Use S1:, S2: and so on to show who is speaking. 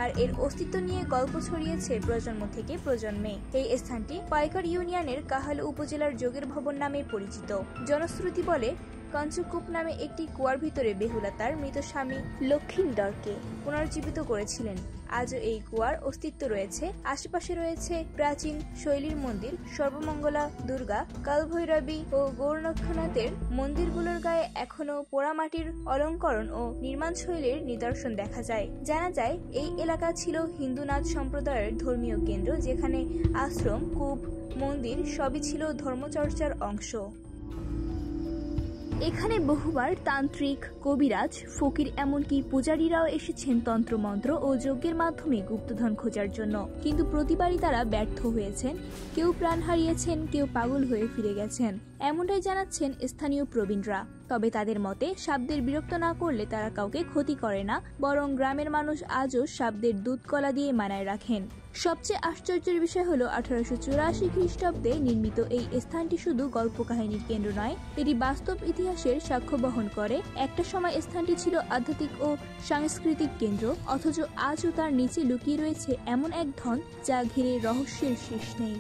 S1: আর এর অস্তিত্ব নিয়ে গল্প ছড়িয়েছে প্রজন্ম থেকে প্রজন্মে। এই স্থানটি পাইকার ইউনিয়নের কাহালু উপজেলার যোগের ভবন নামে পরিচিত। জনশ্রুতি বলে কঞ্চকূপ নামে একটি কুয়ার ভিতরে বেহুলা তার মৃত স্বামী লক্ষিন্দরকে পুনর্জীবিত করেছিলেন। আজও এই কুয়ার অস্তিত্ব রয়েছে। আশেপাশে রয়েছে প্রাচীন শৈলীর মন্দির, সর্বমঙ্গলা, দুর্গা, কালভৈরবী ও গৌরনক্ষনাথের মন্দিরগুলোর গায়ে এখনো পোড়ামাটির অলঙ্করণ ও নির্মাণ শৈলীর নিদর্শন দেখা যায়। জানা যায় এই এলাকা ছিল হিন্দুনাথ সম্প্রদায়ের ধর্মীয় কেন্দ্র, যেখানে আশ্রম, কূপ, মন্দির সবই ছিল ধর্মচর্চার অংশ। এখানে বহুবার তান্ত্রিক, কবিরাজ, ফকির এমনকি পূজারীরাও এসেছেন তন্ত্রমন্ত্র ও যজ্ঞের মাধ্যমে গুপ্তধন খোঁজার জন্য, কিন্তু প্রতিবারই তারা ব্যর্থ হয়েছেন। কেউ প্রাণ হারিয়েছেন, কেউ পাগল হয়ে ফিরে গেছেন, এমনটাই জানাচ্ছেন স্থানীয় প্রবীণরা। তবে তাদের মতে সাপদের বিরক্ত না করলে তারা কাউকে ক্ষতি করে না, বরং গ্রামের মানুষ আজও সাপদের দুধ কলা দিয়ে মানায় রাখেন। সবচেয়ে আশ্চর্যের বিষয় হলো 1884 খ্রিস্টাব্দে নির্মিত এই স্থানটি শুধু গল্প কাহিনীর কেন্দ্র নয়, এটি বাস্তব ইতিহাসের সাক্ষ্য বহন করে। একটা সময় স্থানটি ছিল আধ্যাত্মিক ও সাংস্কৃতিক কেন্দ্র, অথচ আজও তার নিচে লুকিয়ে রয়েছে এমন এক ধন যা ঘিরে রহস্যের শেষ নেই।